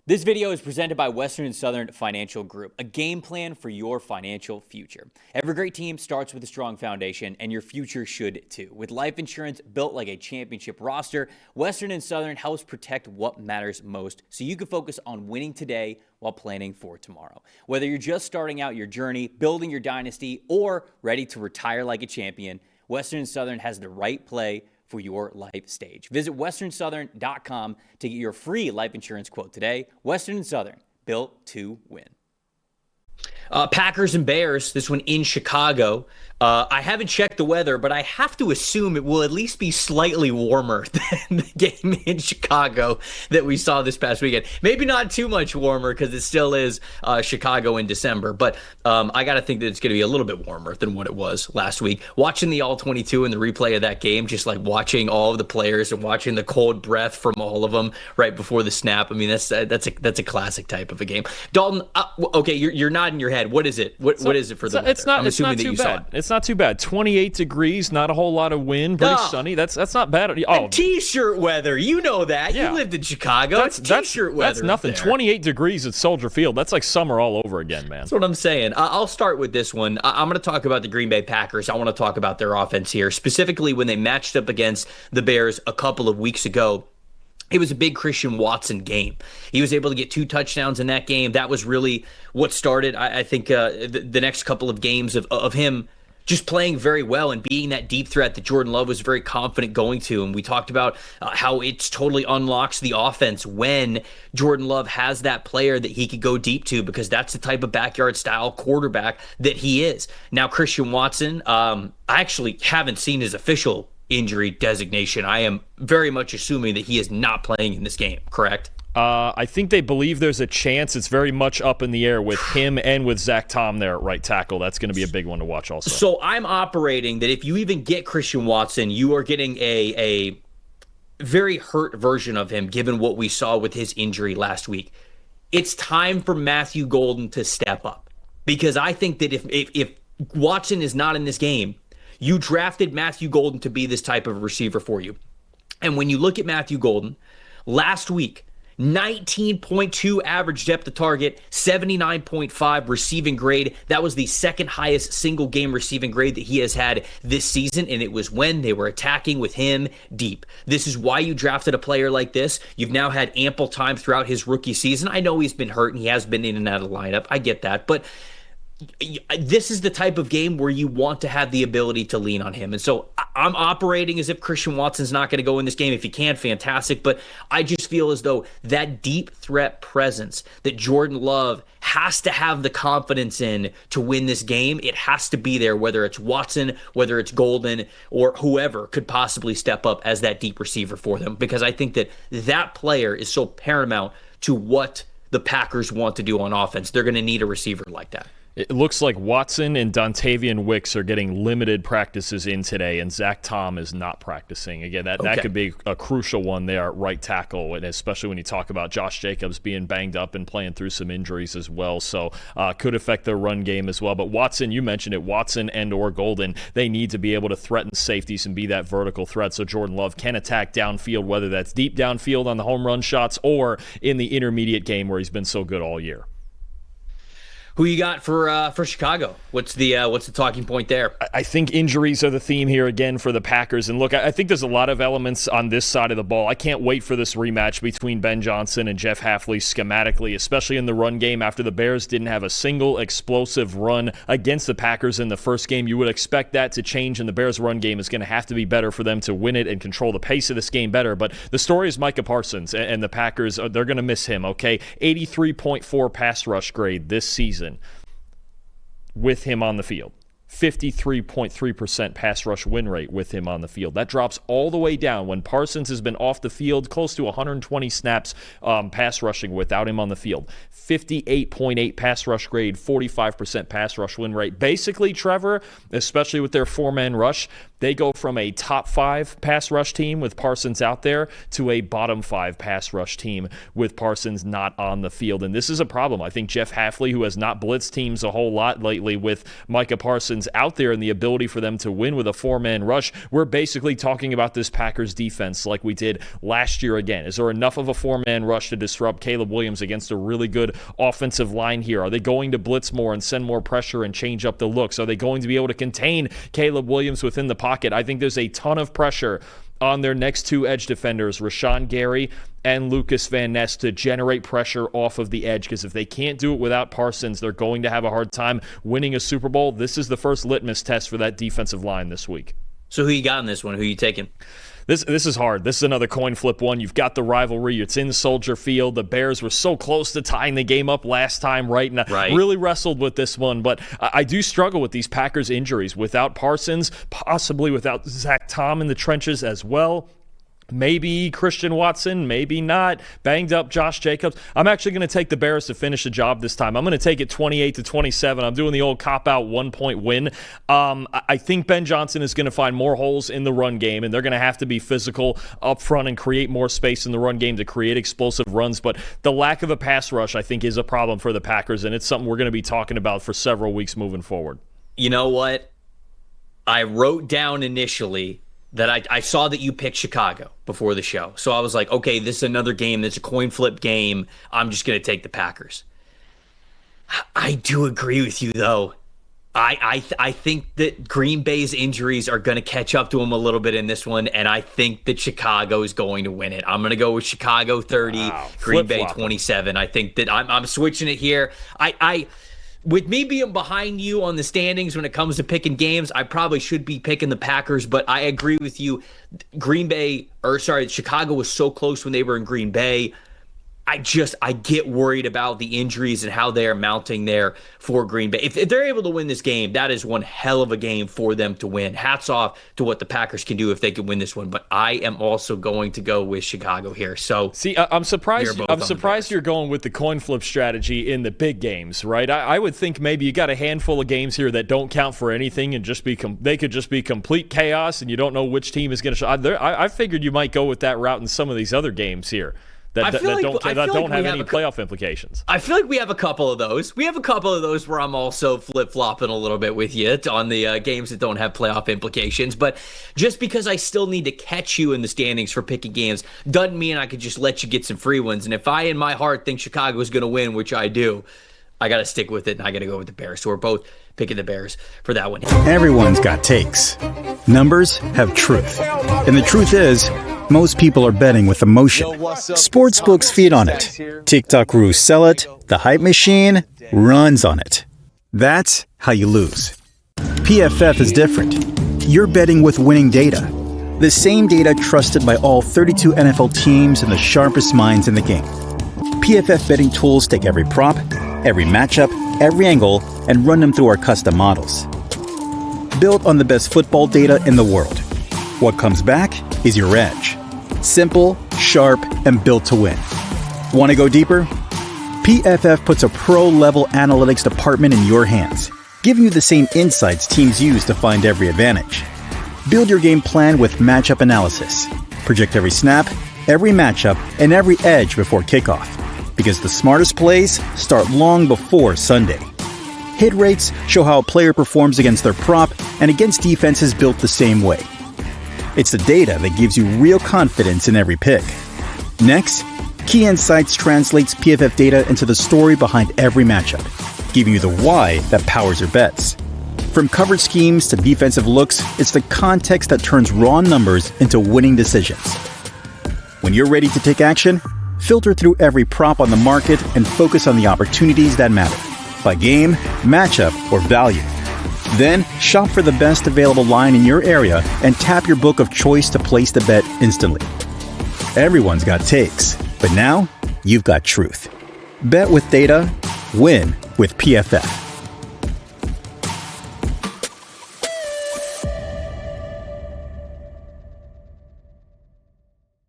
This video is presented by Western and Southern Financial Group, a game plan for your financial future. Every great team starts with a strong foundation, and your future should too. With life insurance built like a championship roster, Western and Southern helps protect what matters most so you can focus on winning today while planning for tomorrow. Whether you're just starting out your journey, building your dynasty, or ready to retire like a champion, Western and Southern has the right play for your life stage. Visit westernsouthern.com to get your free life insurance quote today. Western and Southern, built to win. Packers and Bears, this one in Chicago. I haven't checked the weather, but I have to assume it will at least be slightly warmer than the game in Chicago that we saw this past weekend. Maybe not too much warmer because it still is Chicago in December, but I got to think that it's going to be a little bit warmer than what it was last week. Watching the All-22 and the replay of that game, just like watching all of the players and watching the cold breath from all of them right before the snap. I mean, that's a classic type of a game. Dalton, okay, you're nodding your head. What is it? What is it for the weather? I'm assuming that you saw it. It's not too bad. 28 degrees, not a whole lot of wind, pretty sunny. That's not bad. Oh, T-shirt weather. You know that. Yeah. You lived in Chicago. It's T-shirt weather. That's nothing. 28 degrees at Soldier Field. That's like summer all over again, man. That's what I'm saying. I'll start with this one. I'm going to talk about the Green Bay Packers. I want to talk about their offense here, specifically when they matched up against the Bears a couple of weeks ago. It was a big Christian Watson game. He was able to get 2 touchdowns in that game. That was really what started, I think, the next couple of games of him just playing very well and being that deep threat that Jordan Love was very confident going to. And we talked about how it totally unlocks the offense when Jordan Love has that player that he could go deep to, because that's the type of backyard style quarterback that he is. Now, Christian Watson, I actually haven't seen his official injury designation. I am very much assuming that he is not playing in this game, correct? I think they believe there's a chance. It's very much up in the air with him and with Zach Tom there at right tackle. That's going to be a big one to watch also. So I'm operating that if you even get Christian Watson, you are getting a very hurt version of him given what we saw with his injury last week. It's time for Matthew Golden to step up, because I think that if Watson is not in this game, you drafted Matthew Golden to be this type of receiver for you. And when you look at Matthew Golden, last week, 19.2 average depth of target, 79.5 receiving grade. That was the second highest single game receiving grade that he has had this season, and it was when they were attacking with him deep. This is why you drafted a player like this. You've now had ample time throughout his rookie season. I know he's been hurt and he has been in and out of the lineup. I get that, but this is the type of game where you want to have the ability to lean on him. And so I'm operating as if Christian Watson's not going to go in this game. If he can, fantastic. But I just feel as though that deep threat presence that Jordan Love has to have the confidence in to win this game, it has to be there, whether it's Watson, whether it's Golden, or whoever could possibly step up as that deep receiver for them. Because I think that that player is so paramount to what the Packers want to do on offense. They're going to need a receiver like that. It looks like Watson and Dontavian Wicks are getting limited practices in today, and Zach Tom is not practicing. Again, that could be a crucial one there at right tackle, and especially when you talk about Josh Jacobs being banged up and playing through some injuries as well. So could affect their run game as well. But Watson, you mentioned it, Watson and or Golden, they need to be able to threaten safeties and be that vertical threat so Jordan Love can attack downfield, whether that's deep downfield on the home run shots or in the intermediate game where he's been so good all year. Who you got for Chicago? What's the talking point there? I think injuries are the theme here again for the Packers. And look, I think there's a lot of elements on this side of the ball. I can't wait for this rematch between Ben Johnson and Jeff Hafley schematically, especially in the run game after the Bears didn't have a single explosive run against the Packers in the first game. You would expect that to change, and the Bears' run game is going to have to be better for them to win it and control the pace of this game better. But the story is Micah Parsons, and the Packers, they're going to miss him, okay? 83.4 pass rush grade this season with him on the field. 53.3% pass rush win rate with him on the field. That drops all the way down when Parsons has been off the field close to 120 snaps pass rushing without him on the field. 58.8 pass rush grade, 45% pass rush win rate. Basically, Trevor, especially with their 4-man rush, they go from a top 5 pass rush team with Parsons out there to a bottom 5 pass rush team with Parsons not on the field. And this is a problem. I think Jeff Hafley, who has not blitzed teams a whole lot lately with Micah Parsons weapons out there and the ability for them to win with a 4-man rush, we're basically talking about this Packers defense like we did last year again. Is there enough of a 4-man rush to disrupt Caleb Williams against a really good offensive line here? Are they going to blitz more and send more pressure and change up the looks? Are they going to be able to contain Caleb Williams within the pocket? I think there's a ton of pressure on their next two edge defenders, Rashawn Gary and Lucas Van Ness, to generate pressure off of the edge, because if they can't do it without Parsons, they're going to have a hard time winning a Super Bowl. This is the first litmus test for that defensive line this week. So who you got in this one? Who you taking? This is hard. This is another coin flip one. You've got the rivalry. It's in Soldier Field. The Bears were so close to tying the game up last time, right? And I really wrestled with this one, but I do struggle with these Packers injuries. Without Parsons, possibly without Zach Tom in the trenches as well. Maybe Christian Watson, maybe not. Banged up Josh Jacobs. I'm actually going to take the Bears to finish the job this time. I'm going to take it 28-27. I'm doing the old cop-out 1-point win. I think Ben Johnson is going to find more holes in the run game, and they're going to have to be physical up front and create more space in the run game to create explosive runs. But the lack of a pass rush, I think, is a problem for the Packers, and it's something we're going to be talking about for several weeks moving forward. You know what? I wrote down initially that I saw that you picked Chicago before the show. So I was like, okay, this is another game that's a coin flip game. I'm just going to take the Packers. I do agree with you, though. I think that Green Bay's injuries are going to catch up to them a little bit in this one, and I think that Chicago is going to win it. I'm going to go with Chicago 30, Green Bay 27. I think that I'm switching it here. With me being behind you on the standings when it comes to picking games, I probably should be picking the Packers, but I agree with you. Chicago was so close when they were in Green Bay. I get worried about the injuries and how they are mounting there for Green Bay. If they're able to win this game, that is one hell of a game for them to win. Hats off to what the Packers can do if they can win this one. But I am also going to go with Chicago here. So see, I'm surprised you're going with the coin flip strategy in the big games, right? I would think maybe you got a handful of games here that don't count for anything and they could just be complete chaos, and you don't know which team is going to show. I figured you might go with that route in some of these other games here that don't have any playoff implications. I feel like we have a couple of those. We have a couple of those where I'm also flip-flopping a little bit with you on the games that don't have playoff implications. But just because I still need to catch you in the standings for picking games doesn't mean I could just let you get some free ones. And if I, in my heart, think Chicago is going to win, which I do, I got to stick with it, and I got to go with the Bears. So we're both picking the Bears for that one. Everyone's got takes. Numbers have truth. And the truth is, most people are betting with emotion. Sportsbooks feed on it. TikTok gurus sell it. The hype machine runs on it. That's how you lose. PFF is different. You're betting with winning data. The same data trusted by all 32 NFL teams and the sharpest minds in the game. PFF betting tools take every prop, every matchup, every angle, and run them through our custom models. Built on the best football data in the world. What comes back is your edge. Simple, sharp, and built to win. Want to go deeper? PFF puts a pro-level analytics department in your hands, giving you the same insights teams use to find every advantage. Build your game plan with matchup analysis. Project every snap, every matchup, and every edge before kickoff. Because the smartest plays start long before Sunday. Hit rates show how a player performs against their prop and against defenses built the same way. It's the data that gives you real confidence in every pick. Next, Key Insights translates PFF data into the story behind every matchup, giving you the why that powers your bets. From coverage schemes to defensive looks, it's the context that turns raw numbers into winning decisions. When you're ready to take action, filter through every prop on the market and focus on the opportunities that matter, by game, matchup, or value. Then, shop for the best available line in your area and tap your book of choice to place the bet instantly. Everyone's got takes, but now you've got truth. Bet with data, win with PFF.